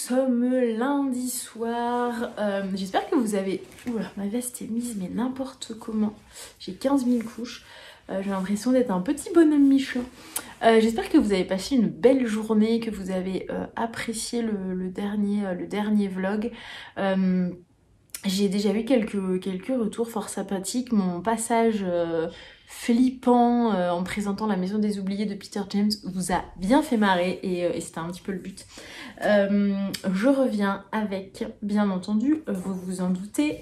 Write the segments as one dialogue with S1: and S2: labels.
S1: sommes lundi soir. J'espère que vous avez... Oula, ma veste est mise mais n'importe comment. J'ai 15 000 couches. J'ai l'impression d'être un petit bonhomme Michelin. J'espère que vous avez passé une belle journée, que vous avez apprécié le dernier vlog. J'ai déjà eu quelques retours fort sympathiques. Mon passage flippant en présentant La Maison des Oubliés de Peter James vous a bien fait marrer et c'était un petit peu le but. Je reviens avec, bien entendu, vous vous en doutez,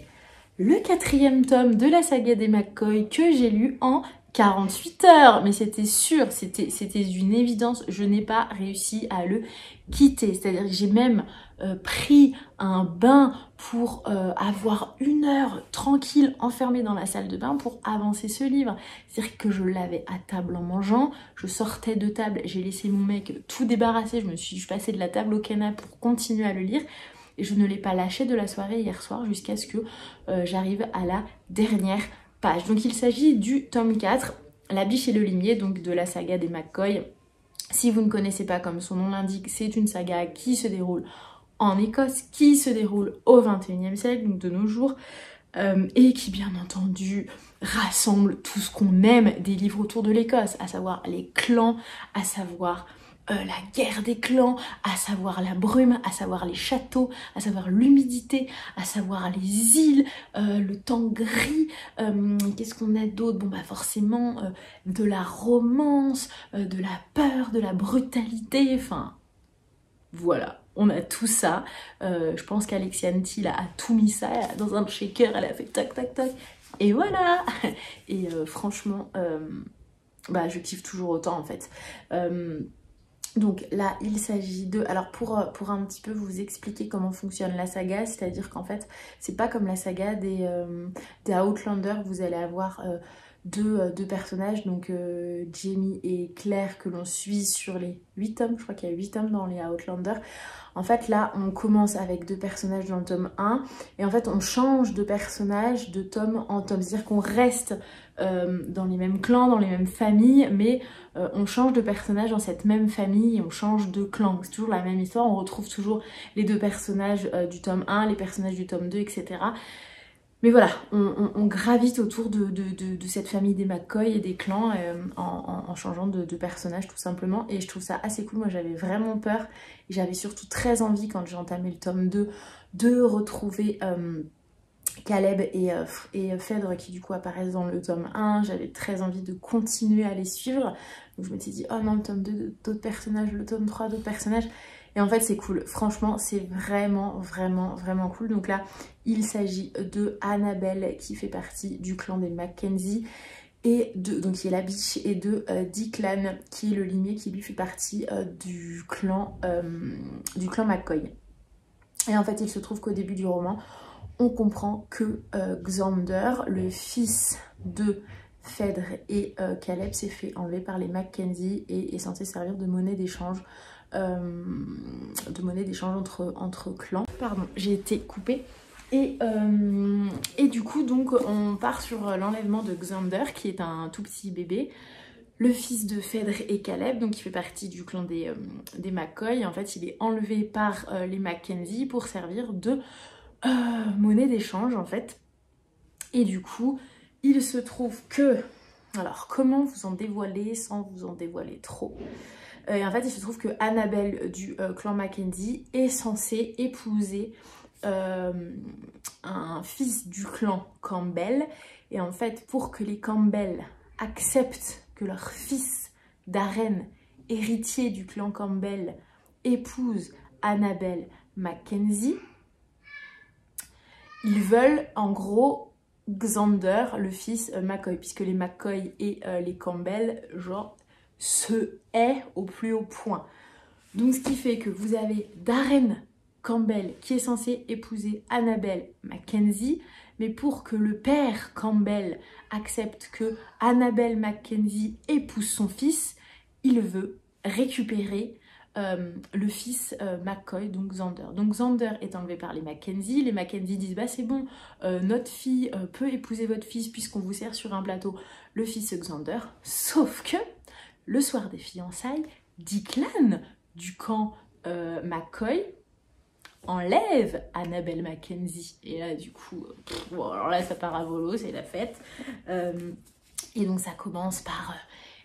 S1: le 4e tome de la saga des McCoy que j'ai lu en 48 heures, mais c'était sûr, c'était une évidence, je n'ai pas réussi à le quitter, c'est-à-dire que j'ai même pris un bain pour avoir 1 heure tranquille enfermée dans la salle de bain pour avancer ce livre, c'est-à-dire que je l'avais à table en mangeant, je sortais de table, j'ai laissé mon mec tout débarrassé, je suis passée de la table au canapé pour continuer à le lire, et je ne l'ai pas lâché de la soirée hier soir jusqu'à ce que j'arrive à la dernière page. Donc il s'agit du tome 4, La Biche et le Limier, donc de la saga des McCoy. Si vous ne connaissez pas, comme son nom l'indique, c'est une saga qui se déroule en Écosse, qui se déroule au 21e siècle, donc de nos jours, et qui bien entendu rassemble tout ce qu'on aime des livres autour de l'Écosse, à savoir les clans, à savoir la guerre des clans, à savoir la brume, à savoir les châteaux, à savoir l'humidité, à savoir les îles, le temps gris, qu'est-ce qu'on a d'autre? Bon bah forcément de la romance, de la peur, de la brutalité, enfin voilà, on a tout ça. Je pense qu'Alexiane Thiel a tout mis ça dans un shaker, elle a fait tac tac tac, et voilà. Et franchement, bah je kiffe toujours autant en fait. Donc là, il s'agit de... Alors pour un petit peu vous expliquer comment fonctionne la saga, c'est-à-dire qu'en fait, c'est pas comme la saga des Outlander, vous allez avoir deux personnages, donc Jamie et Claire, que l'on suit sur les 8 tomes, je crois qu'il y a 8 tomes dans les Outlander. En fait, là, on commence avec 2 personnages dans le tome 1, et en fait, on change de personnage de tome en tome, c'est-à-dire qu'on reste dans les mêmes clans, dans les mêmes familles, mais on change de personnage dans cette même famille et on change de clan. C'est toujours la même histoire, on retrouve toujours les 2 personnages du tome 1, les personnages du tome 2, etc. Mais voilà, on gravite autour de cette famille des McCoy et des clans en changeant de personnage tout simplement. Et je trouve ça assez cool, moi j'avais vraiment peur. Et j'avais surtout très envie quand j'ai entamé le tome 2 de retrouver... Caleb et Phèdre qui du coup apparaissent dans le tome 1, j'avais très envie de continuer à les suivre, donc je m'étais dit oh non, le tome 2 d'autres personnages, le tome 3 d'autres personnages, et en fait c'est cool, franchement c'est vraiment cool. Donc là il s'agit de Annabelle qui fait partie du clan des Mackenzie, et donc qui est la biche, et de Declan qui est le limier qui lui fait partie du clan McCoy. Et en fait il se trouve qu'au début du roman on comprend que Xander, le fils de Phèdre et Caleb, s'est fait enlever par les Mackenzie et est censé servir de monnaie d'échange entre clans. Pardon, j'ai été coupée. Et du coup, donc, on part sur l'enlèvement de Xander, qui est un tout petit bébé, le fils de Phèdre et Caleb, donc qui fait partie du clan des McCoy. En fait, il est enlevé par les Mackenzie pour servir de monnaie d'échange en fait. Et du coup il se trouve que, alors comment vous en dévoiler sans vous en dévoiler trop, et en fait il se trouve que Annabelle du clan Mackenzie est censée épouser un fils du clan Campbell, et en fait pour que les Campbell acceptent que leur fils d'Arène, héritier du clan Campbell, épouse Annabelle Mackenzie, ils veulent en gros Xander, le fils McCoy, puisque les McCoy et les Campbell, genre, se haient au plus haut point. Donc ce qui fait que vous avez Darren Campbell qui est censé épouser Annabelle Mackenzie, mais pour que le père Campbell accepte que Annabelle Mackenzie épouse son fils, il veut récupérer le fils McCoy, donc Xander. Donc Xander est enlevé par les Mackenzie. Les Mackenzie disent bah c'est bon, notre fille peut épouser votre fils puisqu'on vous sert sur un plateau le fils Xander. Sauf que le soir des fiançailles, Declan du camp McCoy enlève Annabelle Mackenzie. Et là, du coup, bon, alors là, ça part à volo, c'est la fête. Et donc, ça commence par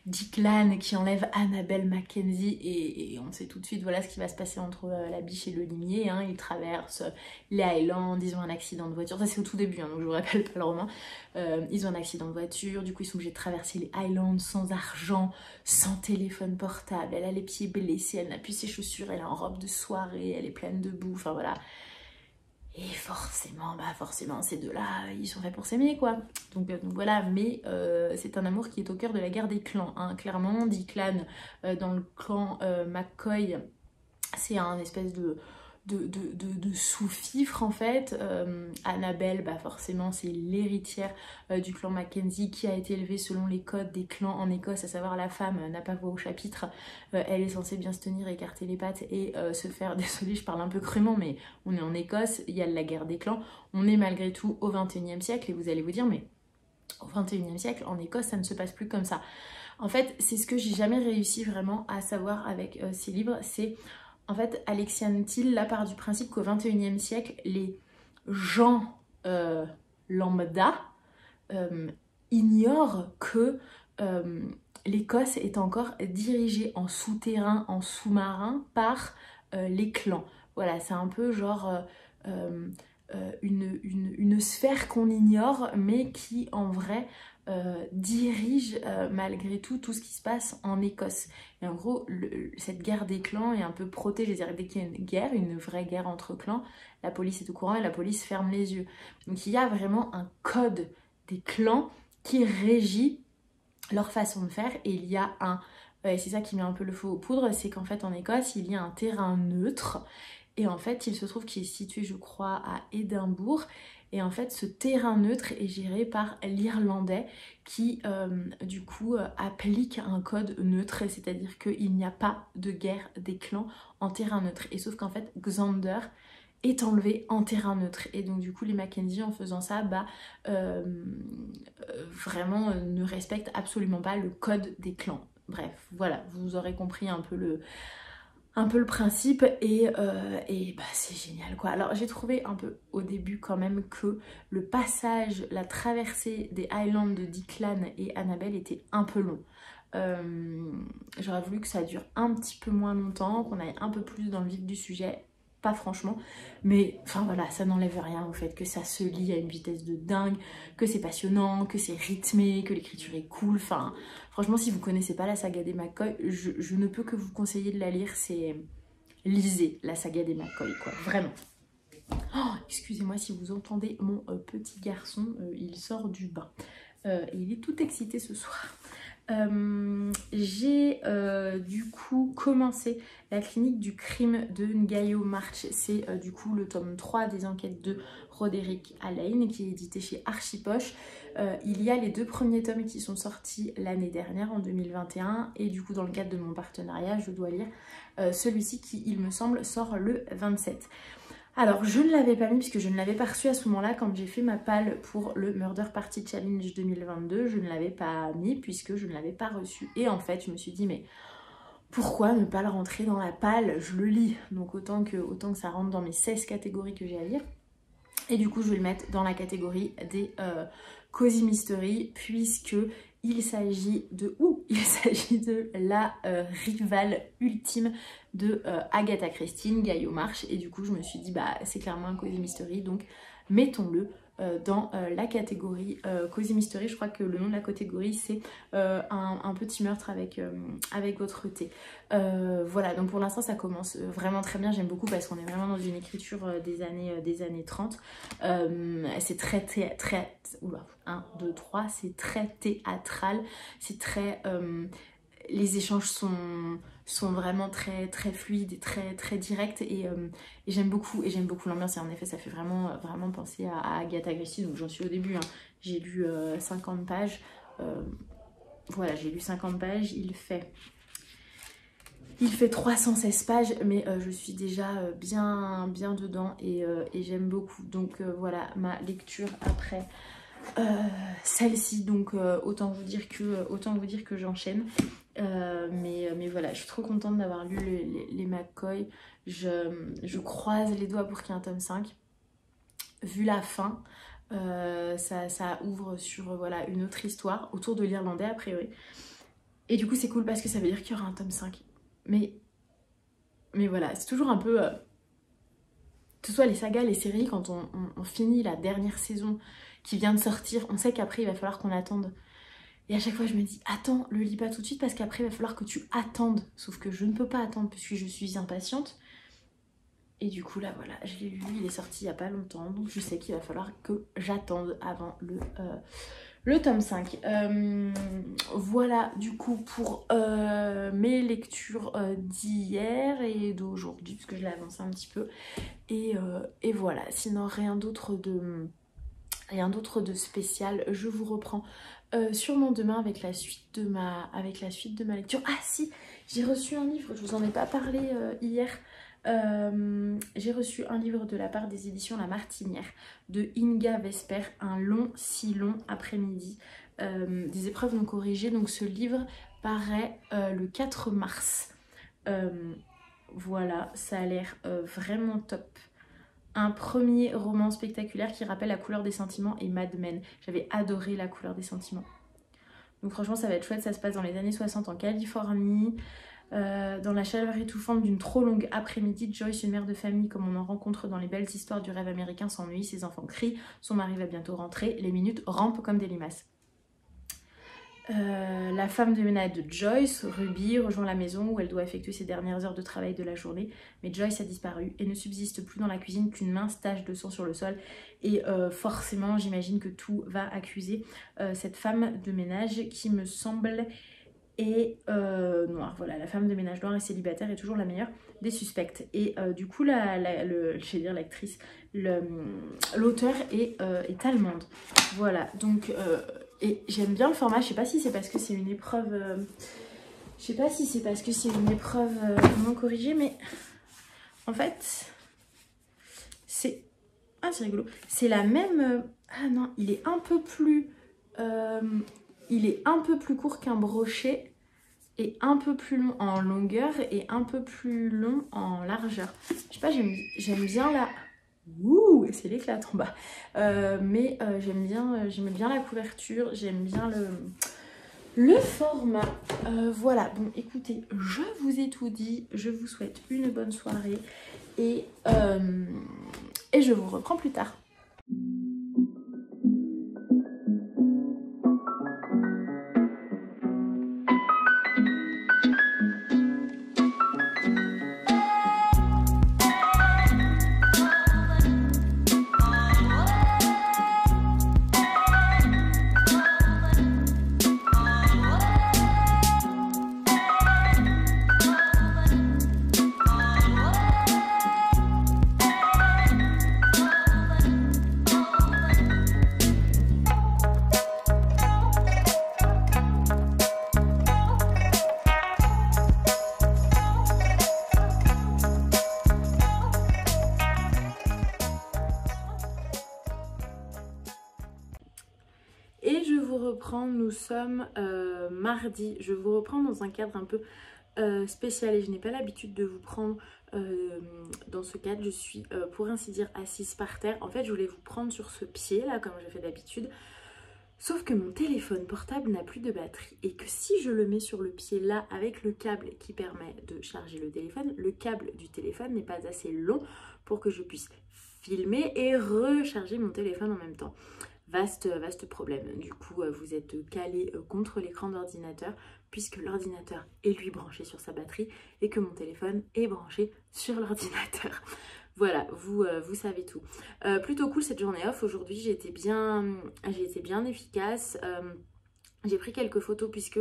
S1: Declan qui enlève Annabelle Mackenzie. Et on sait tout de suite, voilà ce qui va se passer entre la biche et le limier. Hein. Ils traversent les Highlands, ils ont un accident de voiture. Ça, c'est au tout début, hein, donc je vous rappelle pas le roman. Ils ont un accident de voiture, du coup, ils sont obligés de traverser les Highlands sans argent, sans téléphone portable. Elle a les pieds blessés, elle n'a plus ses chaussures, elle est en robe de soirée, elle est pleine de boue, enfin voilà. Et forcément, forcément, ces deux-là, ils sont faits pour s'aimer, quoi. Donc voilà, mais c'est un amour qui est au cœur de la guerre des clans, hein. Clairement, Declan, dans le clan McCoy, c'est un espèce de sous-fifre en fait. Annabelle, forcément c'est l'héritière du clan Mackenzie qui a été élevée selon les codes des clans en Écosse, à savoir la femme n'a pas voix au chapitre, elle est censée bien se tenir, écarter les pattes et se faire, désolée je parle un peu crûment mais on est en Écosse, il y a la guerre des clans, on est malgré tout au 21e siècle et vous allez vous dire mais au 21e siècle en Écosse ça ne se passe plus comme ça. En fait c'est ce que j'ai jamais réussi vraiment à savoir avec ces livres, c'est en fait, Alexiane Thiel, là, part du principe qu'au 21e siècle, les gens lambda ignorent que l'Écosse est encore dirigée en souterrain, en sous-marin, par les clans. Voilà, c'est un peu genre une sphère qu'on ignore, mais qui, en vrai, dirige malgré tout ce qui se passe en Écosse. Et en gros, cette guerre des clans est un peu protégée. C'est-à-dire dès qu'il y a une guerre, une vraie guerre entre clans, la police est au courant et la police ferme les yeux. Donc il y a vraiment un code des clans qui régit leur façon de faire. Et il y a un... et c'est ça qui met un peu le feu aux poudres, c'est qu'en fait en Écosse, il y a un terrain neutre. Et en fait, il se trouve qu'il est situé, je crois, à Édimbourg. Et en fait, ce terrain neutre est géré par l'Irlandais qui, du coup, applique un code neutre. C'est-à-dire qu'il n'y a pas de guerre des clans en terrain neutre. Et sauf qu'en fait, Xander est enlevé en terrain neutre. Et donc, du coup, les Mackenzie, en faisant ça, vraiment ne respectent absolument pas le code des clans. Bref, voilà, vous aurez compris un peu le principe et c'est génial quoi. Alors j'ai trouvé un peu au début quand même que le passage, la traversée des Highlands de Declan et Annabelle était un peu long. J'aurais voulu que ça dure un petit peu moins longtemps, qu'on aille un peu plus dans le vif du sujet. Pas franchement, mais enfin voilà, ça n'enlève rien au fait que ça se lit à une vitesse de dingue, que c'est passionnant, que c'est rythmé, que l'écriture est cool. Enfin, franchement, si vous connaissez pas la saga des McCoy, je ne peux que vous conseiller de la lire. C'est lisez la saga des McCoy, quoi, vraiment. Oh, excusez-moi si vous entendez mon petit garçon, il sort du bain. Il est tout excité ce soir. J'ai du coup commencé La clinique du crime de Ngaio March. C'est du coup le tome 3 des enquêtes de Roderick Allain qui est édité chez Archipoche. Il y a les 2 premiers tomes qui sont sortis l'année dernière en 2021 et du coup dans le cadre de mon partenariat je dois lire celui-ci qui il me semble sort le 27. Alors, je ne l'avais pas mis puisque je ne l'avais pas reçu à ce moment-là quand j'ai fait ma palle pour le Murder Party Challenge 2022. Je ne l'avais pas mis puisque je ne l'avais pas reçu. Et en fait, je me suis dit, mais pourquoi ne pas le rentrer dans la palle? Je le lis, donc autant que ça rentre dans mes 16 catégories que j'ai à lire. Et du coup, je vais le mettre dans la catégorie des Cozy Mystery puisque il s'agit de la rivale ultime de Agatha Christie, Ngaio March. Et du coup, je me suis dit, c'est clairement un Cozy Mystery, donc mettons-le dans la catégorie Cozy Mystery. Je crois que le nom de la catégorie, c'est un petit meurtre avec votre thé. Voilà, donc pour l'instant, ça commence vraiment très bien. J'aime beaucoup parce qu'on est vraiment dans une écriture des années 30. C'est très 1, 2, 3, c'est très théâtral. C'est très... les échanges sont vraiment très fluides et très directs et j'aime beaucoup l'ambiance et en effet ça fait vraiment penser à Agatha Christie. Donc j'en suis au début, hein. J'ai lu 50 pages, voilà, j'ai lu 50 pages, il fait 316 pages mais je suis déjà bien dedans et j'aime beaucoup. Donc voilà ma lecture après celle-ci. Donc autant vous dire que j'enchaîne. Mais voilà, je suis trop contente d'avoir lu les McCoy. Je croise les doigts pour qu'il y ait un tome 5. Vu la fin, ça ouvre sur voilà, une autre histoire autour de l'Irlandais a priori. Et du coup c'est cool parce que ça veut dire qu'il y aura un tome 5. Mais voilà, c'est toujours un peu... que ce soit les sagas, les séries, quand on finit la dernière saison qui vient de sortir, on sait qu'après il va falloir qu'on attende. Et à chaque fois je me dis, attends, le lis pas tout de suite parce qu'après il va falloir que tu attendes. Sauf que je ne peux pas attendre puisque je suis impatiente. Et du coup là voilà, je l'ai lu, il est sorti il n'y a pas longtemps. Donc je sais qu'il va falloir que j'attende avant le tome 5. Voilà du coup pour mes lectures d'hier et d'aujourd'hui, parce que je l'ai avancé un petit peu. Et voilà, sinon rien d'autre de spécial. Je vous reprends sûrement demain avec la suite de ma lecture. Ah si, j'ai reçu un livre, je vous en ai pas parlé hier. J'ai reçu un livre de la part des éditions La Martinière de Inga Vesper, un long, si long après-midi, des épreuves non corrigées. Donc ce livre paraît le 4 mars. Voilà, ça a l'air vraiment top. Un premier roman spectaculaire qui rappelle La couleur des sentiments et Mad Men. J'avais adoré La couleur des sentiments. Donc franchement ça va être chouette, ça se passe dans les années 60 en Californie. Dans la chaleur étouffante d'une trop longue après-midi, Joyce, une mère de famille comme on en rencontre dans les belles histoires du rêve américain, s'ennuie, ses enfants crient, son mari va bientôt rentrer, les minutes rampent comme des limaces. La femme de ménage de Joyce, Ruby, rejoint la maison où elle doit effectuer ses dernières heures de travail de la journée. Mais Joyce a disparu et ne subsiste plus dans la cuisine qu'une mince tache de sang sur le sol. Et forcément, j'imagine que tout va accuser cette femme de ménage qui me semble est noire. Voilà, la femme de ménage noire et célibataire est toujours la meilleure des suspectes. Et du coup, je vais dire l'actrice, l'auteur est allemande. Voilà, donc... et j'aime bien le format, je sais pas si c'est parce que c'est une épreuve... non corrigée, mais en fait, c'est... Ah, c'est rigolo. C'est la même... Ah non, il est un peu plus... il est un peu plus court qu'un brochet et un peu plus long en longueur et un peu plus long en largeur. Je sais pas, j'aime bien la... Ouh, c'est l'éclat en bas. Mais j'aime bien la couverture, j'aime bien le format. Voilà, bon écoutez, je vous ai tout dit. Je vous souhaite une bonne soirée et je vous reprends plus tard. Nous sommes mardi. Je vous reprends dans un cadre un peu spécial et je n'ai pas l'habitude de vous prendre dans ce cadre. Je suis pour ainsi dire assise par terre. En fait je voulais vous prendre sur ce pied là comme je fais d'habitude, sauf que mon téléphone portable n'a plus de batterie et que si je le mets sur le pied là avec le câble qui permet de charger le téléphone, le câble du téléphone n'est pas assez long pour que je puisse filmer et recharger mon téléphone en même temps. Vaste problème. Du coup, vous êtes calé contre l'écran d'ordinateur puisque l'ordinateur est lui branché sur sa batterie et que mon téléphone est branché sur l'ordinateur. Voilà, vous savez tout. Plutôt cool cette journée off. Aujourd'hui, j'ai été bien efficace. J'ai pris quelques photos puisque,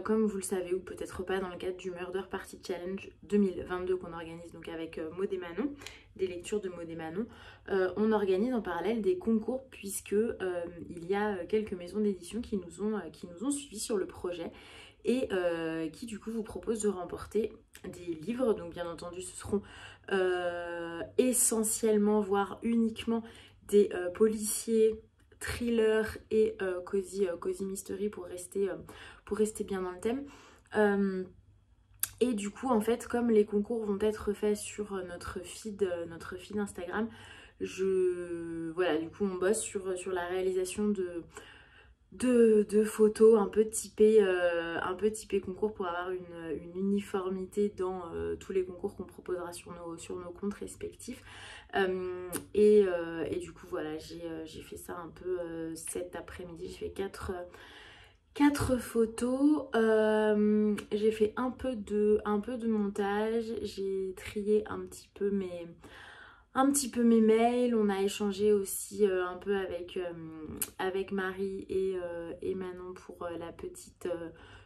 S1: comme vous le savez ou peut-être pas, dans le cadre du Murder Party Challenge 2022 qu'on organise donc avec Maud et Manon, des lectures de Maud et Manon, on organise en parallèle des concours puisque il y a quelques maisons d'édition qui nous ont suivis sur le projet et qui du coup vous proposent de remporter des livres. Donc bien entendu ce seront essentiellement voire uniquement des policiers, thriller et cozy mystery pour rester bien dans le thème. Et du coup en fait comme les concours vont être faits sur notre feed Instagram, voilà, du coup on bosse sur la réalisation de photos un peu typées concours pour avoir une uniformité dans tous les concours qu'on proposera sur nos comptes respectifs. Et du coup voilà, j'ai fait ça un peu cet après-midi. J'ai fait 4 photos, j'ai fait un peu de montage, j'ai trié un petit peu mes mails, on a échangé aussi un peu avec Marie et Manon pour la petite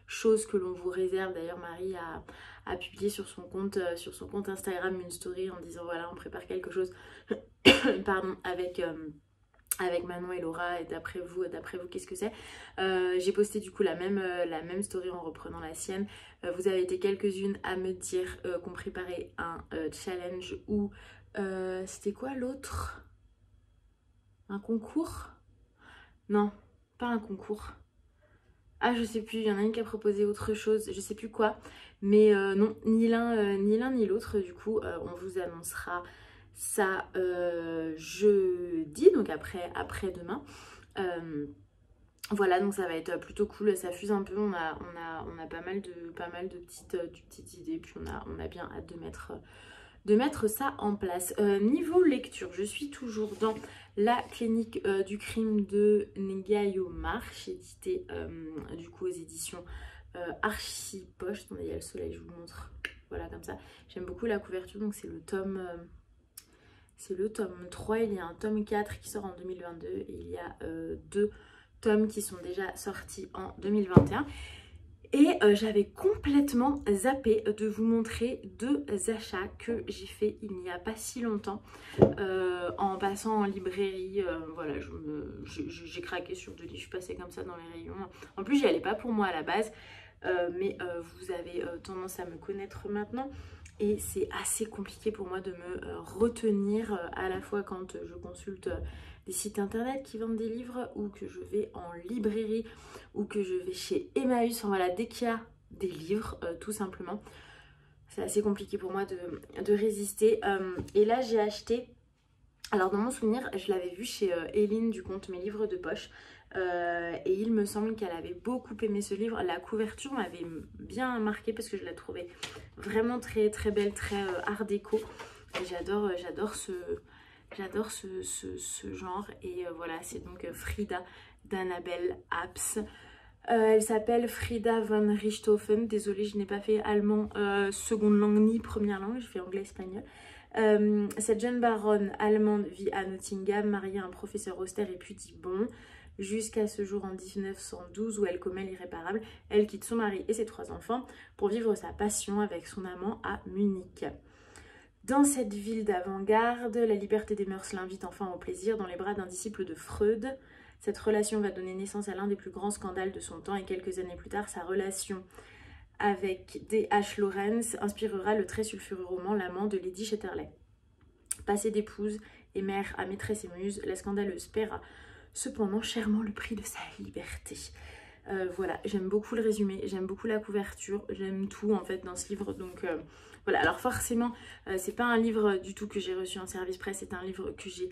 S1: chose que l'on vous réserve. D'ailleurs Marie a publié sur son compte Instagram une story en disant voilà on prépare quelque chose pardon avec Manon et Laura, et d'après vous qu'est-ce que c'est? J'ai posté du coup la même story en reprenant la sienne. Vous avez été quelques-unes à me dire qu'on préparait un challenge ou c'était quoi l'autre? Un concours? Non, pas un concours. Ah je sais plus, il y en a une qui a proposé autre chose, je sais plus quoi. Mais non, ni l'un ni l'autre, du coup on vous annoncera ça jeudi, donc après-demain. Voilà, donc ça va être plutôt cool, ça fuse un peu, on a pas mal de petites idées, puis on a bien hâte de mettre ça en place. Niveau lecture, je suis toujours dans La clinique du crime de Ngayo Marsh, édité du coup aux éditions Archipoche. Attendez, il y a le soleil, je vous montre. Voilà, comme ça. J'aime beaucoup la couverture, donc c'est le tome 3, il y a un tome 4 qui sort en 2022 et il y a 2 tomes qui sont déjà sortis en 2021. Et j'avais complètement zappé de vous montrer 2 achats que j'ai fait il n'y a pas si longtemps en passant en librairie. Voilà, j'ai craqué sur 2 livres, je suis passée comme ça dans les rayons. En plus, j'y allais pas pour moi à la base, mais vous avez tendance à me connaître maintenant. Et c'est assez compliqué pour moi de me retenir à la fois quand je consulte des sites internet qui vendent des livres ou que je vais en librairie ou que je vais chez Emmaüs. Enfin voilà, dès qu'il y a des livres, tout simplement, c'est assez compliqué pour moi de résister. Et là, j'ai acheté, alors dans mon souvenir, je l'avais vu chez Eline du compte Mes Livres de Poche. Et il me semble qu'elle avait beaucoup aimé ce livre. La couverture m'avait bien marqué parce que je la trouvais vraiment très très belle, très art déco. Et j'adore ce genre. Et voilà, c'est donc Frida d'Annabelle Apps. Elle s'appelle Frida von Richthofen. Désolée, je n'ai pas fait allemand seconde langue ni première langue, je fais anglais-espagnol. Cette jeune baronne allemande vit à Nottingham, mariée à un professeur austère et pudibond. Jusqu'à ce jour en 1912 où elle commet l'irréparable, elle quitte son mari et ses 3 enfants pour vivre sa passion avec son amant à Munich. Dans cette ville d'avant-garde, la liberté des mœurs l'invite enfin au plaisir dans les bras d'un disciple de Freud. Cette relation va donner naissance à l'un des plus grands scandales de son temps et quelques années plus tard, sa relation avec D.H. Lawrence inspirera le très sulfureux roman L'amant de Lady Chatterley. Passée d'épouse et mère à maîtresse et muse, la scandaleuse paiera cependant chèrement le prix de sa liberté. Voilà, j'aime beaucoup le résumé, j'aime beaucoup la couverture, j'aime tout en fait dans ce livre. Donc voilà, alors forcément, c'est pas un livre du tout que j'ai reçu en service presse, c'est un livre que j'ai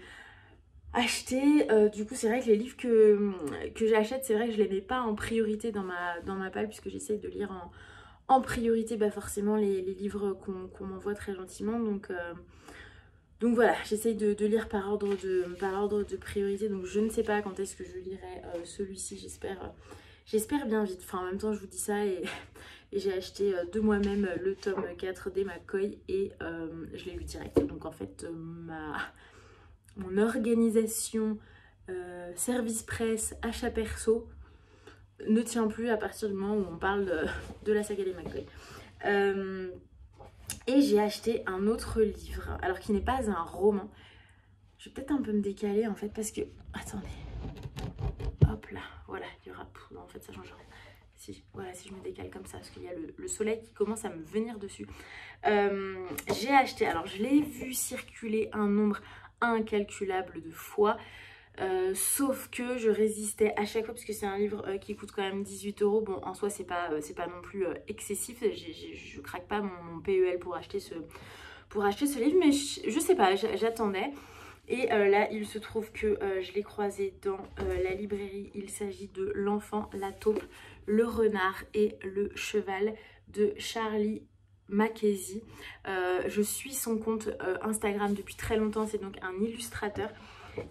S1: acheté. Du coup, c'est vrai que les livres que j'achète, c'est vrai que je les mets pas en priorité dans ma palle, puisque j'essaye de lire en priorité forcément les livres qu'on m'envoie très gentiment. Donc voilà, j'essaye de lire par ordre de priorité. Donc je ne sais pas quand est-ce que je lirai celui-ci, j'espère bien vite. Enfin en même temps je vous dis ça et j'ai acheté de moi-même le tome 4 des McCoy et je l'ai lu direct. Donc en fait mon organisation service presse, achat perso ne tient plus à partir du moment où on parle de la saga des McCoy. Et j'ai acheté un autre livre, alors qui n'est pas un roman. Je vais peut-être un peu me décaler en fait parce que... Attendez. Hop là, voilà, il y aura... Non, en fait ça change rien. Si, voilà, si je me décale comme ça, parce qu'il y a le soleil qui commence à me venir dessus. J'ai acheté, alors je l'ai vu circuler un nombre incalculable de fois. Sauf que je résistais à chaque fois parce que c'est un livre qui coûte quand même 18 €. Bon, en soi, c'est pas non plus excessif. Je craque pas mon PEL pour acheter ce livre, mais je sais pas, j'attendais. Et là, il se trouve que je l'ai croisé dans la librairie. Il s'agit de L'Enfant, la taupe, le renard et le cheval de Charlie Mackesy. Je suis son compte Instagram depuis très longtemps. C'est donc un illustrateur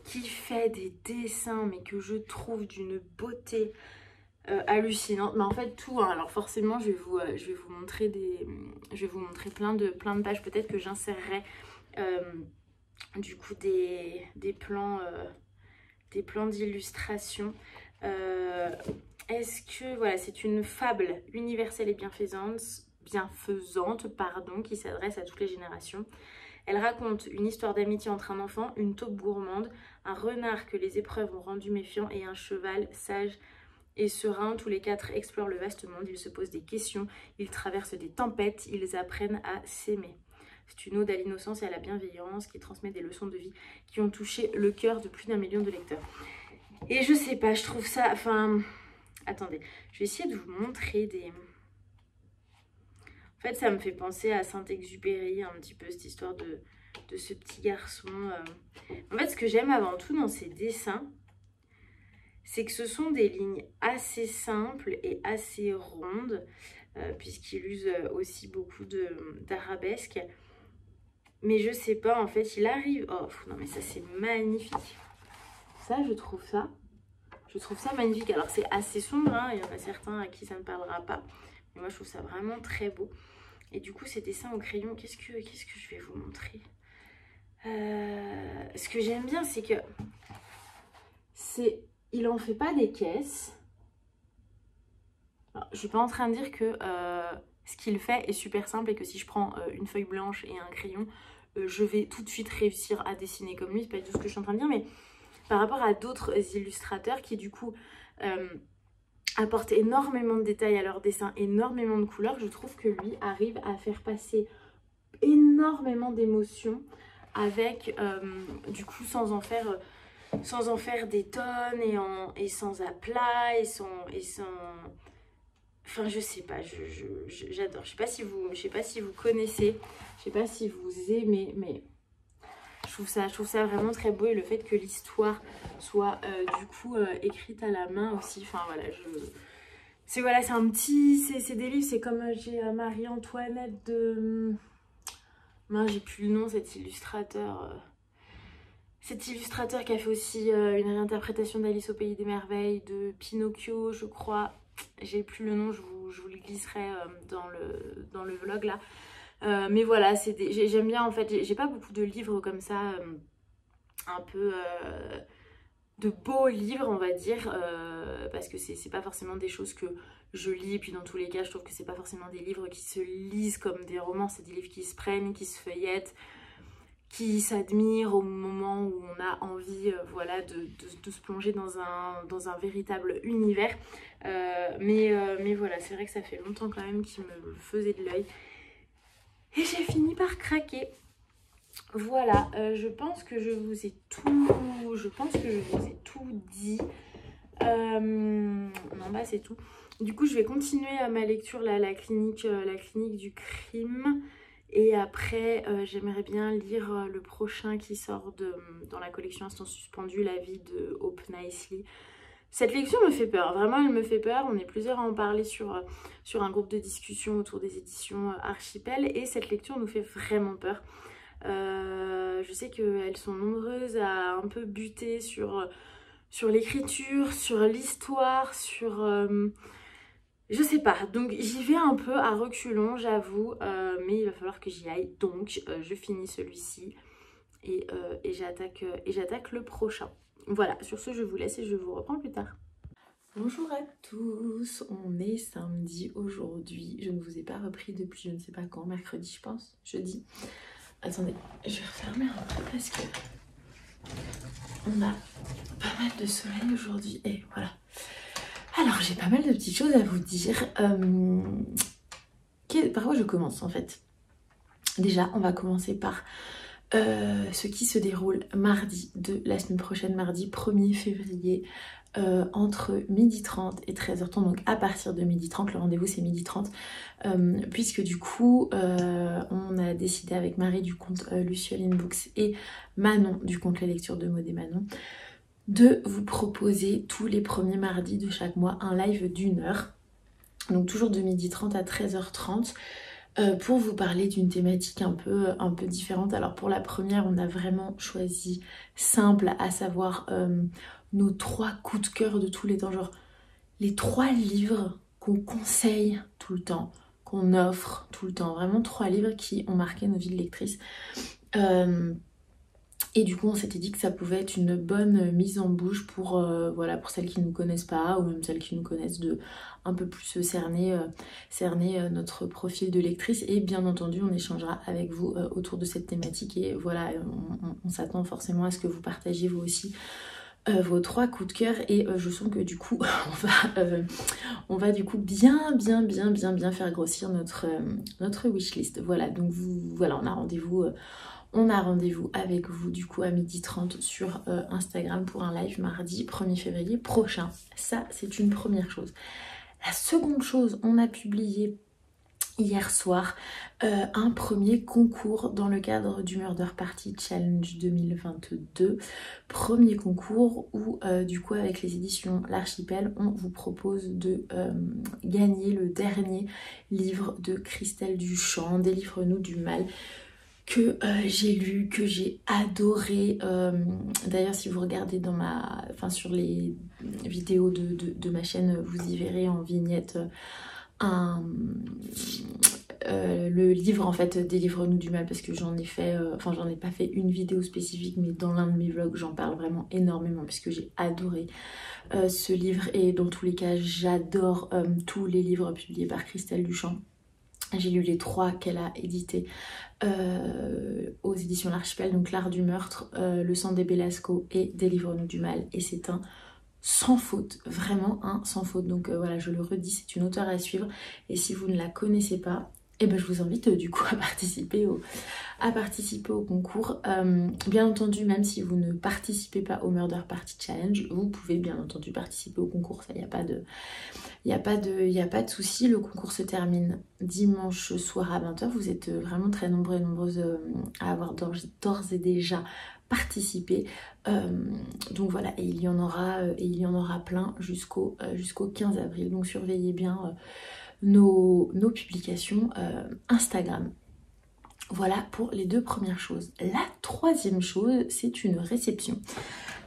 S1: qui fait des dessins, mais que je trouve d'une beauté hallucinante. Mais en fait tout, hein. Alors forcément je vais vous montrer plein de pages. Peut-être que j'insérerai du coup des plans d'illustration. Est-ce que voilà, c'est une fable universelle et bienfaisante qui s'adresse à toutes les générations. Elle raconte une histoire d'amitié entre un enfant, une taupe gourmande, un renard que les épreuves ont rendu méfiant et un cheval sage et serein. Tous les quatre explorent le vaste monde, ils se posent des questions, ils traversent des tempêtes, ils apprennent à s'aimer. C'est une ode à l'innocence et à la bienveillance qui transmet des leçons de vie qui ont touché le cœur de plus d'1 million de lecteurs. Et je sais pas, je trouve ça... Enfin... Attendez, je vais essayer de vous montrer des... En fait, ça me fait penser à Saint-Exupéry, un petit peu, cette histoire de ce petit garçon. En fait, ce que j'aime avant tout dans ces dessins, c'est que ce sont des lignes assez simples et assez rondes, puisqu'il use aussi beaucoup d'arabesques. Mais je sais pas, en fait, il arrive... Oh, non, mais ça, c'est magnifique. Ça, je trouve ça magnifique. Alors, c'est assez sombre, hein. Il y en a certains à qui ça ne parlera pas. Mais moi, je trouve ça vraiment très beau. Et du coup, ces dessins au crayon, qu'est-ce que je vais vous montrer? Ce que j'aime bien, c'est que il en fait pas des caisses. Alors, je suis pas en train de dire que ce qu'il fait est super simple et que si je prends une feuille blanche et un crayon, je vais tout de suite réussir à dessiner comme lui. C'est pas du tout ce que je suis en train de dire, mais par rapport à d'autres illustrateurs qui du coup apportent énormément de détails à leurs dessins, énormément de couleurs, je trouve que lui arrive à faire passer énormément d'émotions avec du coup sans en faire des tonnes et sans aplat et sans... Enfin, je sais pas, j'adore. Je sais pas si vous connaissez, je sais pas si vous aimez, mais je trouve ça vraiment très beau. Et le fait que l'histoire soit du coup écrite à la main aussi. Enfin voilà, c'est un petit... C'est des livres, c'est comme j'ai Marie-Antoinette de... Mince, j'ai plus le nom, cet illustrateur. Cet illustrateur qui a fait aussi une réinterprétation d'Alice au Pays des Merveilles, de Pinocchio, je crois. J'ai plus le nom, je vous le glisserai dans le vlog là. Mais voilà, j'aime bien en fait, j'ai pas beaucoup de livres comme ça, un peu de beaux livres on va dire, parce que c'est pas forcément des choses que je lis. Et puis dans tous les cas, je trouve que c'est pas forcément des livres qui se lisent comme des romans, c'est des livres qui se prennent, qui se feuillettent, qui s'admirent au moment où on a envie voilà, de se plonger dans un véritable univers. Mais voilà, c'est vrai que ça fait longtemps quand même qu'il me faisait de l'œil. Et j'ai fini par craquer. Voilà, je pense que je vous ai tout dit. Non, bah c'est tout. Du coup, je vais continuer ma lecture, la clinique du crime. Et après, j'aimerais bien lire le prochain qui sort dans la collection Instant Suspendu, La vie de Hope Nicely. Cette lecture me fait peur, vraiment elle me fait peur. On est plusieurs à en parler sur un groupe de discussion autour des éditions Archipel. Et cette lecture nous fait vraiment peur. Je sais qu'elles sont nombreuses à un peu buter sur l'écriture, sur l'histoire, sur... je sais pas, donc j'y vais un peu à reculons, j'avoue, mais il va falloir que j'y aille. Donc je finis celui-ci et j'attaque le prochain. Voilà, sur ce je vous laisse et je vous reprends plus tard. Bonjour à tous, on est samedi aujourd'hui. Je ne vous ai pas repris depuis je ne sais pas quand, mercredi je pense, jeudi. Attendez, je vais refermer un peu parce que on a pas mal de soleil aujourd'hui et voilà. Alors j'ai pas mal de petites choses à vous dire. Par quoi je commence en fait? Déjà on va commencer par ce qui se déroule mardi de la semaine prochaine, mardi 1er février, entre 12h30 et 13h30, donc à partir de 12h30, le rendez-vous c'est 12h30, puisque du coup on a décidé avec Marie du compte Lucioline Books et Manon du compte Les Lectures de Maud et Manon de vous proposer tous les premiers mardis de chaque mois un live d'1 heure, donc toujours de 12h30 à 13h30, pour vous parler d'une thématique un peu différente. Alors pour la première, on a vraiment choisi simple, à savoir nos 3 coups de cœur de tous les temps, genre les 3 livres qu'on conseille tout le temps, qu'on offre tout le temps, vraiment 3 livres qui ont marqué nos vies de lectrices. Et du coup on s'était dit que ça pouvait être une bonne mise en bouche pour, voilà, pour celles qui ne nous connaissent pas, ou même celles qui nous connaissent, de un peu plus cerner notre profil de lectrice. Et bien entendu on échangera avec vous autour de cette thématique, et voilà, on s'attend forcément à ce que vous partagiez vous aussi vos 3 coups de cœur. Et je sens que du coup on va du coup bien faire grossir notre wishlist. Voilà, donc voilà, on a rendez-vous avec vous du coup à 12h30 sur Instagram pour un live mardi 1er février prochain. Ça, c'est une première chose. La seconde chose, on a publié hier soir un premier concours dans le cadre du Murder Party Challenge 2022. Premier concours où du coup avec les éditions L'Archipel, on vous propose de gagner le dernier livre de Christelle Duchamp, Délivre-nous du mal, que j'ai lu, que j'ai adoré. D'ailleurs si vous regardez sur les vidéos de ma chaîne, vous y verrez en vignette le livre en fait, Délivre-nous du mal, parce que j'en ai pas fait une vidéo spécifique, mais dans l'un de mes vlogs j'en parle vraiment énormément puisque j'ai adoré ce livre. Et dans tous les cas j'adore tous les livres publiés par Christelle Duchamp. J'ai lu les 3 qu'elle a édités aux éditions L'Archipel, donc L'Art du meurtre, Le sang des Belasco et Délivre-nous du mal, et c'est un sans faute, vraiment un sans faute. Donc voilà, je le redis, c'est une auteure à suivre, et si vous ne la connaissez pas, et ben je vous invite du coup à participer au concours. Bien entendu, même si vous ne participez pas au Murder Party Challenge, vous pouvez bien entendu participer au concours, ça, il n'y a pas de souci. Le concours se termine dimanche soir à 20h. Vous êtes vraiment très nombreux et nombreuses à avoir d'ores et déjà participé. Donc voilà, et il y en aura plein jusqu'au 15 avril. Donc surveillez bien nos publications Instagram. Voilà pour les 2 premières choses. La 3e chose, c'est une réception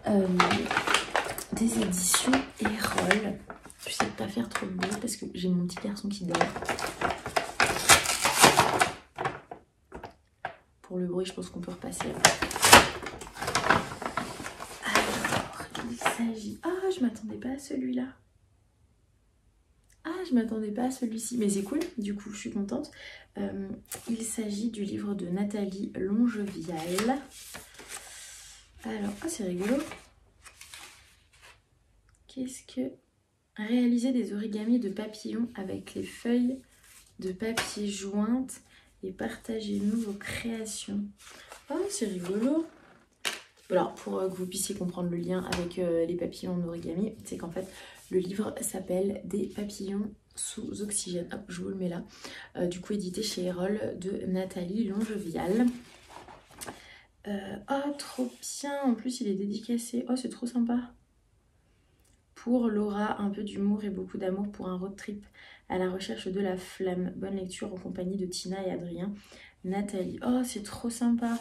S1: des éditions Erol. Je sais pas faire trop de bruit parce que j'ai mon petit garçon qui dort. Pour le bruit, je pense qu'on peut repasser. Alors, il s'agit... Ah, je m'attendais pas à celui-là. Ah, je m'attendais pas à celui-ci, mais c'est cool, du coup, je suis contente. Il s'agit du livre de Nathalie Longevial. Alors, ah, c'est rigolo. Qu'est-ce que... Réaliser des origamis de papillons avec les feuilles de papier jointes et partagez-nous vos créations. Oh, c'est rigolo. Alors, pour que vous puissiez comprendre le lien avec les papillons en origami, c'est qu'en fait, le livre s'appelle Des papillons sous oxygène. Hop, je vous le mets là. Du coup, édité chez Erol de Nathalie Longevial. Oh, trop bien. En plus, il est dédicacé. Oh, c'est trop sympa. Pour Laura, un peu d'humour et beaucoup d'amour pour un road trip à la recherche de la flamme. Bonne lecture en compagnie de Tina et Adrien. Nathalie. Oh, c'est trop sympa.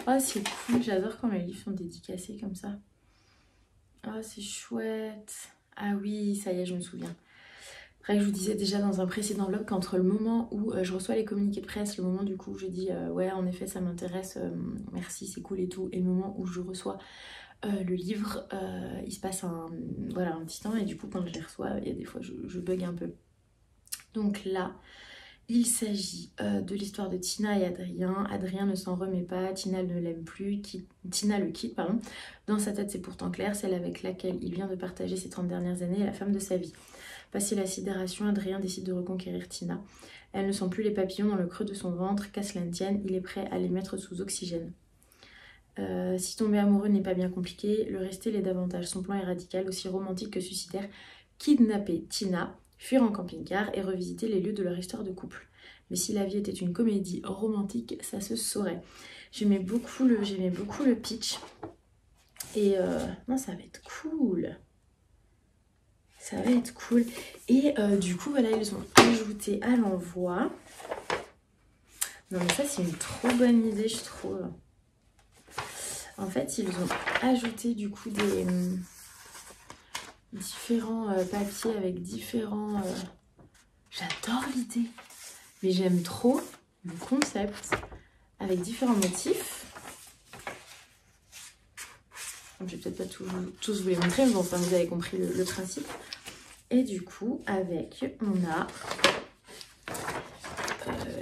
S1: Oh, c'est cool. J'adore quand mes livres sont dédicacés comme ça. Oh, c'est chouette. Ah oui, ça y est, je me souviens. Après, je vous disais déjà dans un précédent vlog qu'entre le moment où je reçois les communiqués de presse, le moment du coup où je dis ouais, en effet, ça m'intéresse, merci, c'est cool et tout, et le moment où je reçois le livre, il se passe un petit temps, et du coup quand je les reçois, il y a des fois je bug un peu. Donc là, il s'agit de l'histoire de Tina et Adrien. Adrien ne s'en remet pas, Tina ne l'aime plus, Tina le quitte, pardon. Dans sa tête c'est pourtant clair, celle avec laquelle il vient de partager ces 30 dernières années est la femme de sa vie. Passé la sidération, Adrien décide de reconquérir Tina. Elle ne sent plus les papillons dans le creux de son ventre, qu'à cela ne tienne, il est prêt à les mettre sous oxygène. Si tomber amoureux n'est pas bien compliqué, le rester l'est davantage. Son plan est radical, aussi romantique que suicidaire. Kidnapper Tina, fuir en camping-car et revisiter les lieux de leur histoire de couple. Mais si la vie était une comédie romantique, ça se saurait. J'aimais beaucoup le pitch. Et non, ça va être cool. Ça va être cool. Et du coup, voilà, ils ont ajouté à l'envoi. Non, mais ça, c'est une trop bonne idée, je trouve. En fait, ils ont ajouté du coup des différents papiers avec différents... J'adore l'idée. Mais j'aime trop le concept avec différents motifs. Donc, je vais peut-être pas tous vous les montrer, mais bon, enfin, vous avez compris le principe. Et du coup, on a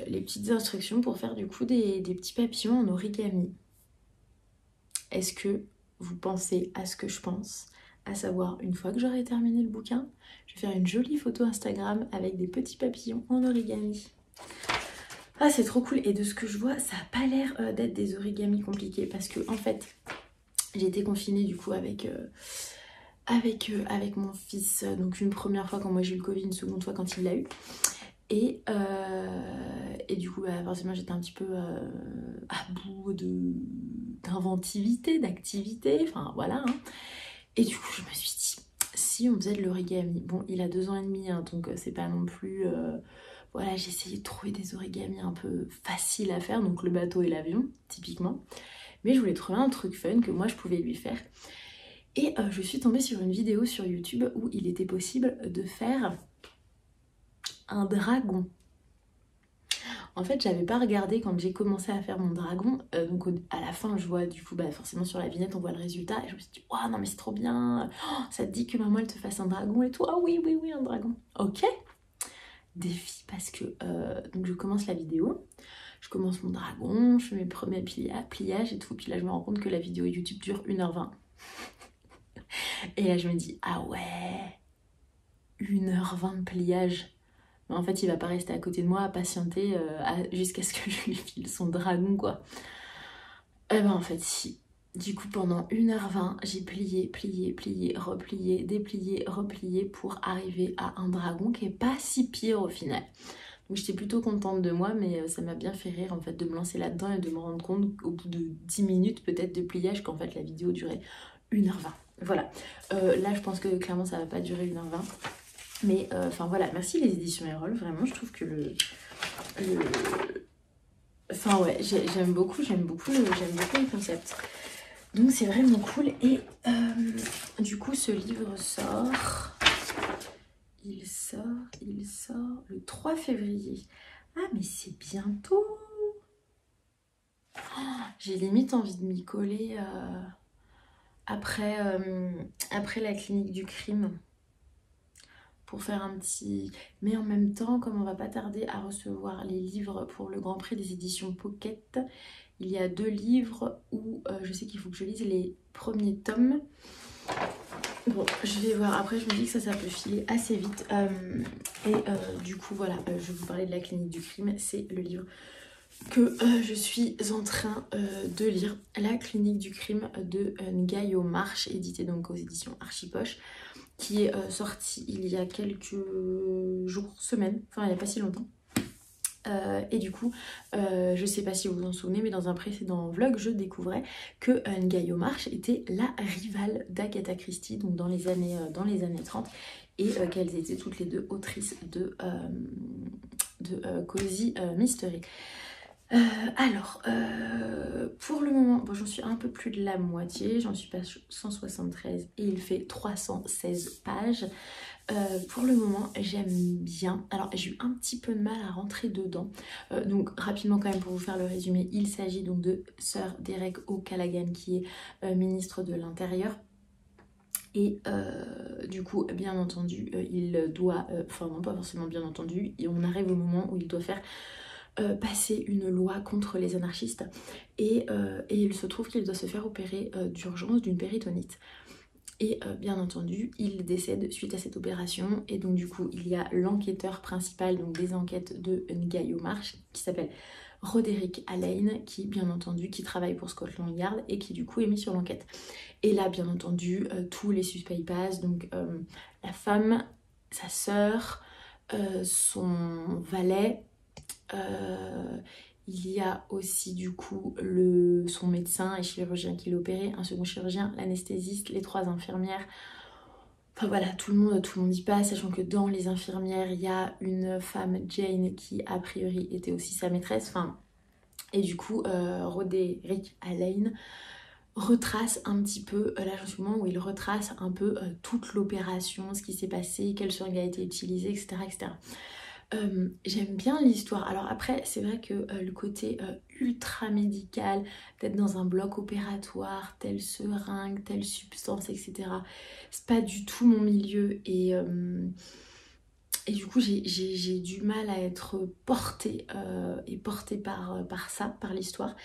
S1: les petites instructions pour faire du coup des petits papillons en origami. Est-ce que vous pensez à ce que je pense? À savoir, une fois que j'aurai terminé le bouquin, je vais faire une jolie photo Instagram avec des petits papillons en origami. Ah, c'est trop cool. Et de ce que je vois, ça n'a pas l'air d'être des origamis compliqués parce que, en fait, j'ai été confinée du coup avec mon fils, donc une première fois quand moi j'ai eu le Covid, une seconde fois quand il l'a eu. Et du coup, bah, forcément, j'étais un petit peu à bout d'inventivité, d'activité, enfin voilà. Hein. Et du coup, je me suis dit, si on faisait de l'origami, bon, il a 2 ans et demi, hein, donc c'est pas non plus... voilà, j'ai essayé de trouver des origamis un peu faciles à faire, donc le bateau et l'avion, typiquement. Mais je voulais trouver un truc fun que moi, je pouvais lui faire. Et je suis tombée sur une vidéo sur YouTube où il était possible de faire un dragon. En fait, j'avais pas regardé quand j'ai commencé à faire mon dragon. Donc à la fin, je vois du coup, bah, forcément sur la vignette, on voit le résultat. Et je me suis dit, waouh, non mais c'est trop bien. Oh, ça te dit que maman, elle te fasse un dragon et tout. Ah oui, oui, oui, un dragon. Ok. Défi parce que donc je commence la vidéo. Je commence mon dragon, je fais mes premiers pliages et tout. Puis là, je me rends compte que la vidéo YouTube dure 1h20. Et là, je me dis, ah ouais, 1h20 de pliage. Mais en fait, il va pas rester à côté de moi à patienter jusqu'à ce que je lui file son dragon, quoi. Eh ben, en fait, si. Du coup, pendant 1h20, j'ai plié, replié, déplié, replié pour arriver à un dragon qui est pas si pire au final. Donc, j'étais plutôt contente de moi, mais ça m'a bien fait rire, en fait, de me lancer là-dedans et de me rendre compte au bout de 10 minutes, peut-être, de pliage, qu'en fait, la vidéo durait 1h20. Voilà. Là, je pense que clairement, ça va pas durer 1h20. Mais enfin voilà, merci les éditions Erol, vraiment je trouve que enfin ouais, j'aime beaucoup le concept. Donc c'est vraiment cool et du coup ce livre sort, il sort le 3 février. Ah mais c'est bientôt. Oh, j'ai limite envie de m'y coller après la clinique du crime. Pour faire un petit... Mais en même temps, comme on va pas tarder à recevoir les livres pour le Grand Prix des éditions Pocket, il y a 2 livres où je sais qu'il faut que je lise les premiers tomes. Bon, je vais voir. Après, je me dis que ça peut filer assez vite. Du coup, voilà, je vais vous parler de la clinique du crime. C'est le livre que je suis en train de lire. La clinique du crime de Ngaio Marsh, édité donc aux éditions Archipoche, qui est sorti il y a quelques jours, semaines, enfin il n'y a pas si longtemps. Et du coup, je sais pas si vous vous en souvenez, mais dans un précédent vlog, je découvrais que Ngaio Marsh était la rivale d'Agatha Christie, donc dans les années 30, et qu'elles étaient toutes les deux autrices de Cozy Mystery. Alors, pour le moment, bon, j'en suis un peu plus de la moitié, j'en suis pas 173 et il fait 316 pages. Pour le moment, j'aime bien. Alors, j'ai eu un petit peu de mal à rentrer dedans. Donc, rapidement quand même pour vous faire le résumé, il s'agit donc de Sir Derek O'Callaghan qui est ministre de l'Intérieur. Et du coup, bien entendu, il doit, enfin non pas forcément bien entendu, et on arrive au moment où il doit faire passer une loi contre les anarchistes et il se trouve qu'il doit se faire opérer d'urgence d'une péritonite. Et bien entendu, il décède suite à cette opération. Et donc du coup, il y a l'enquêteur principal donc des enquêtes de Ngaio Marsh qui s'appelle Roderick Alleyn, qui bien entendu qui travaille pour Scotland Yard et qui du coup est mis sur l'enquête. Et là bien entendu tous les suspects y passent, donc la femme, sa sœur, son valet, il y a aussi du coup son médecin et chirurgien qui l'a opéré, un second chirurgien, l'anesthésiste, les 3 infirmières. Enfin voilà, tout le monde y passe, sachant que dans les infirmières, il y a une femme, Jane, qui a priori était aussi sa maîtresse. Enfin, et du coup, Roderick Alleyn retrace un petit peu, là j'en suis au moment où il retrace un peu toute l'opération, ce qui s'est passé, quel seringue a été utilisé, etc. etc. J'aime bien l'histoire. Alors après, c'est vrai que le côté ultra médical, d'être dans un bloc opératoire, telle seringue, telle substance, etc. C'est pas du tout mon milieu et du coup, j'ai du mal à être portée par ça, par l'histoire.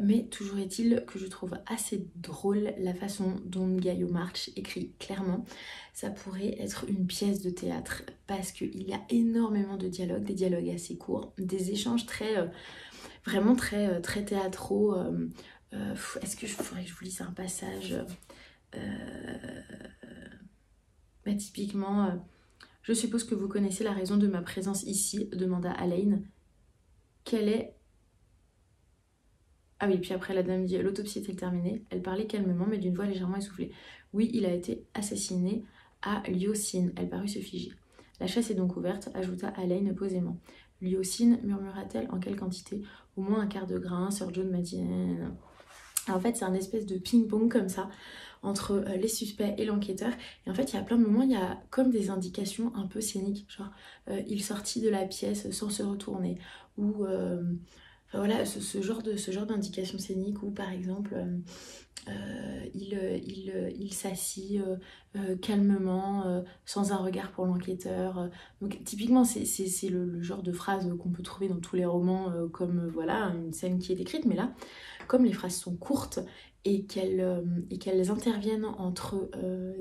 S1: Mais toujours est-il que je trouve assez drôle la façon dont Ngaio Marsh écrit clairement. Ça pourrait être une pièce de théâtre parce qu'il y a énormément de dialogues, des dialogues assez courts, des échanges vraiment très théâtraux. Est-ce que je faudrait que je vous lise un passage typiquement, je suppose que vous connaissez la raison de ma présence ici, demanda Alleyn. Quelle est... Ah oui, puis après la dame dit l'autopsie est-elle terminée? Elle parlait calmement mais d'une voix légèrement essoufflée. Oui, il a été assassiné à Liocine. Elle parut se figer. La chasse est donc ouverte, ajouta Alleyn posément. Liocine, murmura-t-elle, en quelle quantité? Au moins un quart de grain, Sir John m'a dit. En fait, c'est un espèce de ping-pong comme ça entre les suspects et l'enquêteur. Et en fait, il y a plein de moments, il y a comme des indications un peu scéniques. Genre, il sortit de la pièce sans se retourner. Ou... Enfin, voilà, ce genre d'indication scénique où par exemple il s'assit calmement sans un regard pour l'enquêteur. Donc typiquement c'est le genre de phrase qu'on peut trouver dans tous les romans comme voilà une scène qui est décrite, mais là comme les phrases sont courtes et qu'elles interviennent entre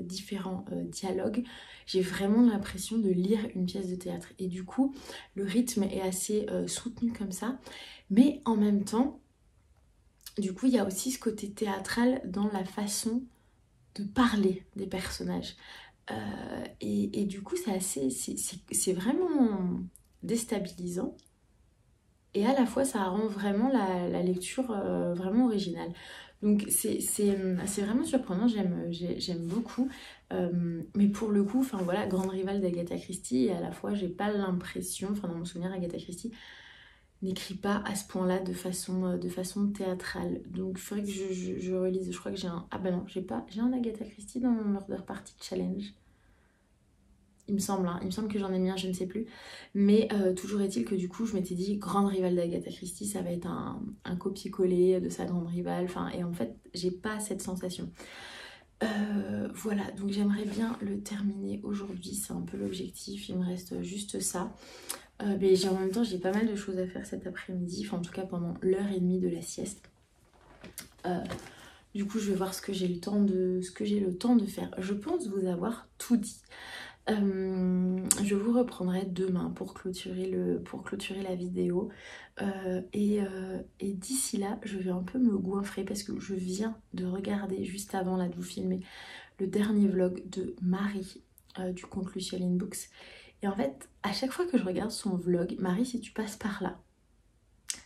S1: différents dialogues, j'ai vraiment l'impression de lire une pièce de théâtre. Et du coup, le rythme est assez soutenu comme ça. Mais en même temps, du coup, il y a aussi ce côté théâtral dans la façon de parler des personnages. Et du coup, c'est vraiment déstabilisant. Et à la fois, ça rend vraiment la lecture vraiment originale. Donc c'est vraiment surprenant, j'aime beaucoup. Mais pour le coup, enfin voilà, grande rivale d'Agatha Christie, et à la fois, j'ai pas l'impression, enfin dans mon souvenir, Agatha Christie n'écrit pas à ce point-là de façon théâtrale. Donc il faudrait que je relise. Je crois que j'ai un... Ah bah non, j'ai un Agatha Christie dans mon Murder Party Challenge. Il me semble, hein. Il me semble que j'en ai mis un, je ne sais plus. Mais toujours est-il que du coup, je m'étais dit, grande rivale d'Agatha Christie, ça va être un copier-coller de sa grande rivale. Enfin, et en fait, j'ai pas cette sensation. Voilà, donc j'aimerais bien le terminer aujourd'hui. C'est un peu l'objectif. Il me reste juste ça. Mais en même temps, j'ai pas mal de choses à faire cet après-midi. Enfin, en tout cas, pendant l'heure et demie de la sieste. Du coup, je vais voir ce que j'ai le temps de faire. Je pense vous avoir tout dit. Je vous reprendrai demain pour clôturer la vidéo. Et d'ici là, je vais un peu me goinfrer parce que je viens de regarder juste avant là de vous filmer le dernier vlog de Marie du compte Lucioline Books. Et en fait, à chaque fois que je regarde son vlog, Marie, si tu passes par là,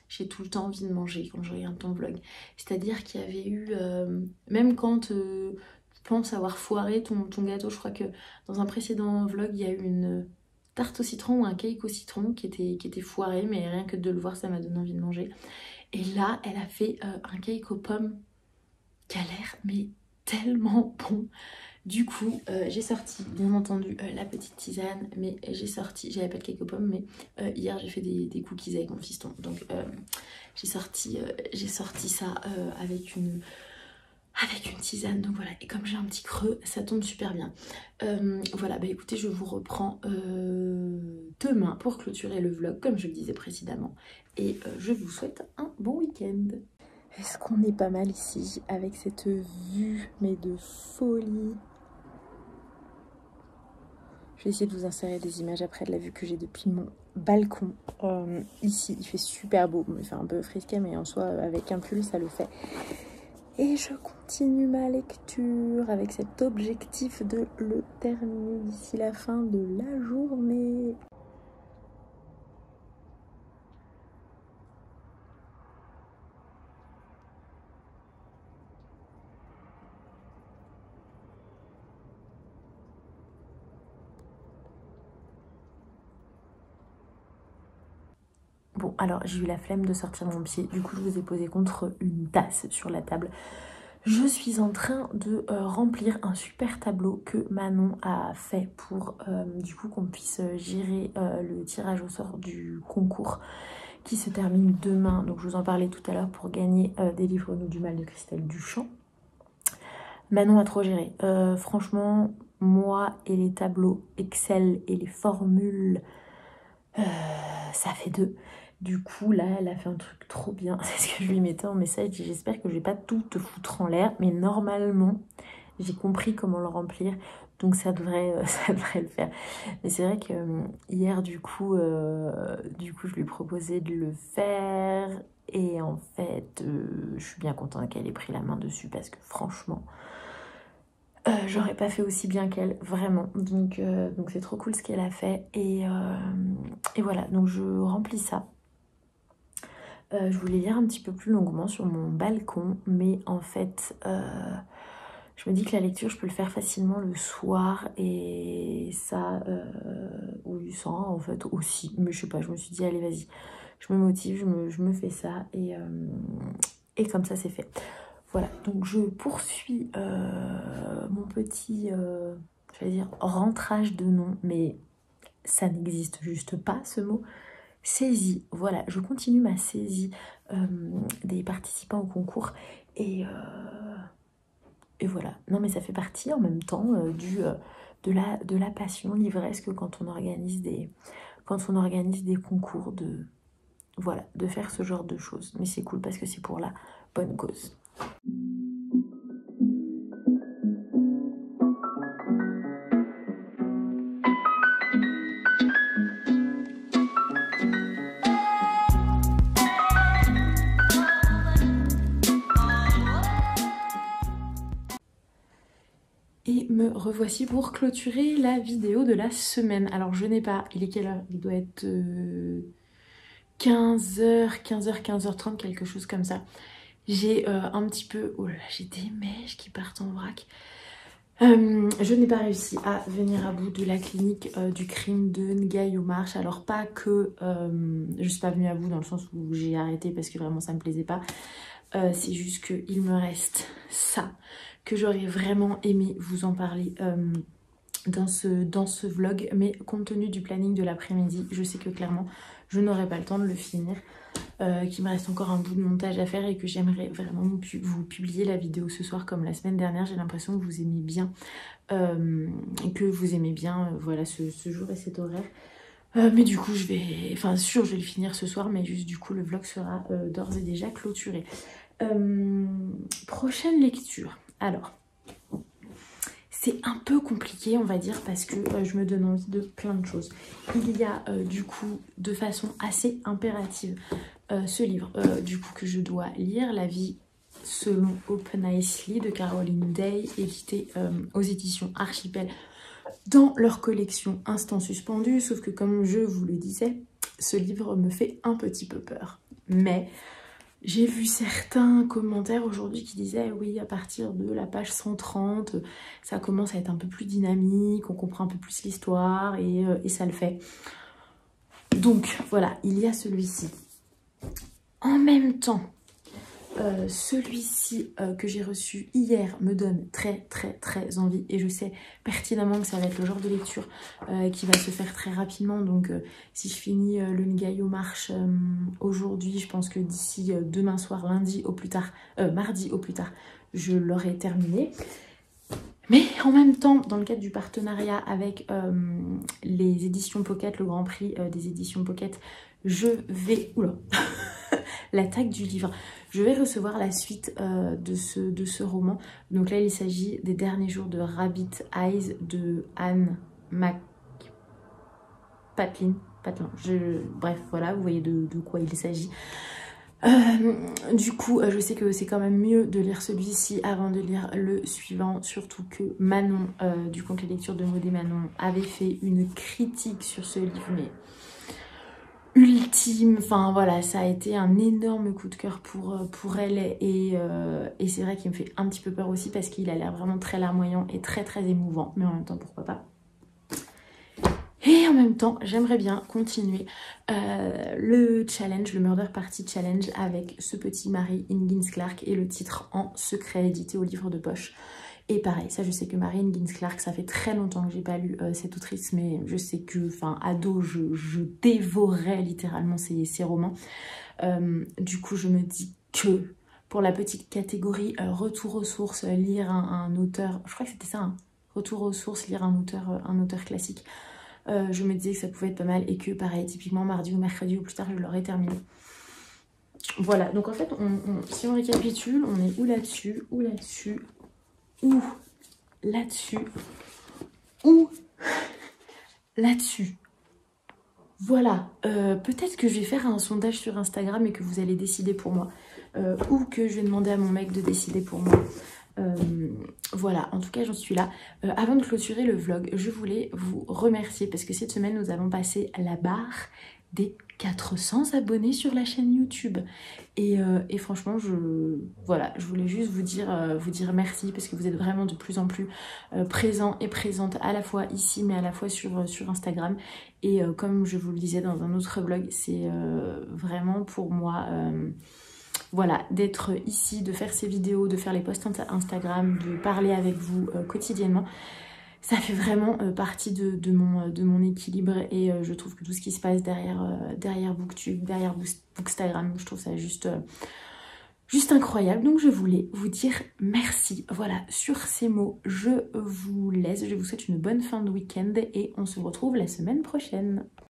S1: j'ai tout le temps envie de manger quand je regarde ton vlog. C'est-à-dire qu'il y avait eu, même quand tu penses avoir foiré ton gâteau, je crois que dans un précédent vlog, il y a eu une tarte au citron ou un cake au citron qui était foiré, mais rien que de le voir, ça m'a donné envie de manger. Et là, elle a fait un cake aux pommes qui a l'air mais tellement bon. Du coup, j'ai sorti, bien entendu, la petite tisane, mais j'avais pas de cake aux pommes, mais hier j'ai fait des cookies avec mon fiston. Donc j'ai sorti ça avec une tisane. Donc voilà, et comme j'ai un petit creux, ça tombe super bien. Voilà, bah écoutez, je vous reprends demain pour clôturer le vlog, comme je le disais précédemment. Et je vous souhaite un bon week-end. Est-ce qu'on est pas mal ici avec cette vue mais de folie? Je vais essayer de vous insérer des images après de la vue que j'ai depuis mon balcon. Ici, il fait super beau. Il fait un peu frisquet, mais en soi, avec un pull, ça le fait. Et je continue ma lecture avec cet objectif de le terminer d'ici la fin de la journée. Bon, alors j'ai eu la flemme de sortir mon pied, du coup je vous ai posé contre une tasse sur la table. Je suis en train de remplir un super tableau que Manon a fait pour du coup qu'on puisse gérer le tirage au sort du concours qui se termine demain. Donc je vous en parlais tout à l'heure pour gagner des livres-nous du mal de Christelle Duchamp. Manon a trop géré. Franchement, moi et les tableaux Excel et les formules, ça fait deux. Du coup, là, elle a fait un truc trop bien. C'est ce que je lui mettais en message. J'espère que je vais pas tout te foutre en l'air. Mais normalement, j'ai compris comment le remplir. Donc ça devrait le faire. Mais c'est vrai que hier, du coup, je lui proposais de le faire. Et en fait, je suis bien contente qu'elle ait pris la main dessus. Parce que franchement, j'aurais pas fait aussi bien qu'elle, vraiment. Donc c'est trop cool ce qu'elle a fait. Et voilà, donc je remplis ça. Je voulais lire un petit peu plus longuement sur mon balcon, mais en fait, je me dis que la lecture, je peux le faire facilement le soir, et ça, oui, ça en fait aussi, mais je sais pas, je me suis dit, allez, vas-y, je me motive, je me fais ça, et comme ça, c'est fait. Voilà, donc je poursuis mon petit, j'allais dire, rentrage de nom, mais ça n'existe juste pas, ce mot. Saisie, voilà, je continue ma saisie des participants au concours et voilà. Non mais ça fait partie en même temps de la passion livresque quand on organise des concours, voilà, de faire ce genre de choses. Mais c'est cool parce que c'est pour la bonne cause. Et me revoici pour clôturer la vidéo de la semaine. Alors je n'ai pas, il est quelle heure? Il doit être 15h, 15h30, quelque chose comme ça. J'ai un petit peu, oh là là, j'ai des mèches qui partent en vrac. Je n'ai pas réussi à venir à bout de la clinique du crime de Ngaï Marche. Alors pas que je suis pas venue à bout dans le sens où j'ai arrêté parce que vraiment ça me plaisait pas. C'est juste qu'il me reste ça que j'aurais vraiment aimé vous en parler dans ce vlog, mais compte tenu du planning de l'après-midi, je sais que clairement je n'aurai pas le temps de le finir, qu'il me reste encore un bout de montage à faire et que j'aimerais vraiment vous publier la vidéo ce soir comme la semaine dernière. J'ai l'impression que vous aimez bien, voilà, ce jour et cet horaire. Mais du coup je vais le finir ce soir, mais juste du coup le vlog sera d'ores et déjà clôturé. Prochaine lecture. Alors, c'est un peu compliqué on va dire parce que je me donne envie de plein de choses. Il y a du coup de façon assez impérative ce livre du coup que je dois lire, La vie selon Open Nicely de Caroline Day, édité aux éditions Archipel dans leur collection Instant Suspendu. Sauf que comme je vous le disais, ce livre me fait un petit peu peur. Mais j'ai vu certains commentaires aujourd'hui qui disaient oui, à partir de la page 130, ça commence à être un peu plus dynamique, on comprend un peu plus l'histoire et ça le fait. Donc voilà, il y a celui-ci. En même temps, celui-ci que j'ai reçu hier me donne très envie et je sais pertinemment que ça va être le genre de lecture qui va se faire très rapidement. Donc si je finis le Ngaï Marche aujourd'hui, je pense que d'ici demain soir, mardi au plus tard, je l'aurai terminé. Mais en même temps, dans le cadre du partenariat avec les éditions Pocket, le Grand Prix des éditions Pocket, je vais l'attaque du livre. Je vais recevoir la suite de ce roman. Donc là, il s'agit des derniers jours de Rabbit Eyes de Anne Patlin. Bref, voilà, vous voyez de quoi il s'agit. Du coup, je sais que c'est quand même mieux de lire celui-ci avant de lire le suivant, surtout que Manon, du compte Les Lectures de Maud et Manon, avait fait une critique sur ce livre, mais ultime, enfin voilà, ça a été un énorme coup de cœur pour elle, et c'est vrai qu'il me fait un petit peu peur aussi parce qu'il a l'air vraiment très larmoyant et très très émouvant, mais en même temps, pourquoi pas. Et en même temps, j'aimerais bien continuer le challenge, le Murder Party Challenge avec ce petit Mary Higgins Clark et le titre En secret édité au livre de poche. Et pareil, ça je sais que Mary Higgins Clark, ça fait très longtemps que j'ai pas lu cette autrice, mais je sais que, enfin, ado, je dévorais littéralement ces romans. Du coup, je me dis que pour la petite catégorie retour aux sources, lire un auteur, je crois que c'était ça, hein, retour aux sources, lire un auteur classique. Je me disais que ça pouvait être pas mal et que pareil, typiquement mardi ou mercredi ou plus tard, je l'aurais terminé. Voilà, donc en fait, si on récapitule, on est ou là-dessus, ou là-dessus, ou là-dessus, ou là-dessus. Voilà, peut-être que je vais faire un sondage sur Instagram et que vous allez décider pour moi. Ou que je vais demander à mon mec de décider pour moi. Voilà, en tout cas j'en suis là. Avant de clôturer le vlog, je voulais vous remercier parce que cette semaine nous avons passé la barre des 400 abonnés sur la chaîne YouTube, et franchement je voulais juste vous dire merci parce que vous êtes vraiment de plus en plus présents et présentes à la fois ici mais à la fois sur Instagram, et comme je vous le disais dans un autre vlog, c'est vraiment pour moi voilà, d'être ici, de faire ces vidéos, de faire les posts Instagram, de parler avec vous quotidiennement. Ça fait vraiment partie de mon équilibre, et je trouve que tout ce qui se passe derrière Booktube, derrière Bookstagram, je trouve ça juste incroyable. Donc je voulais vous dire merci. Voilà, sur ces mots, je vous laisse. Je vous souhaite une bonne fin de week-end et on se retrouve la semaine prochaine.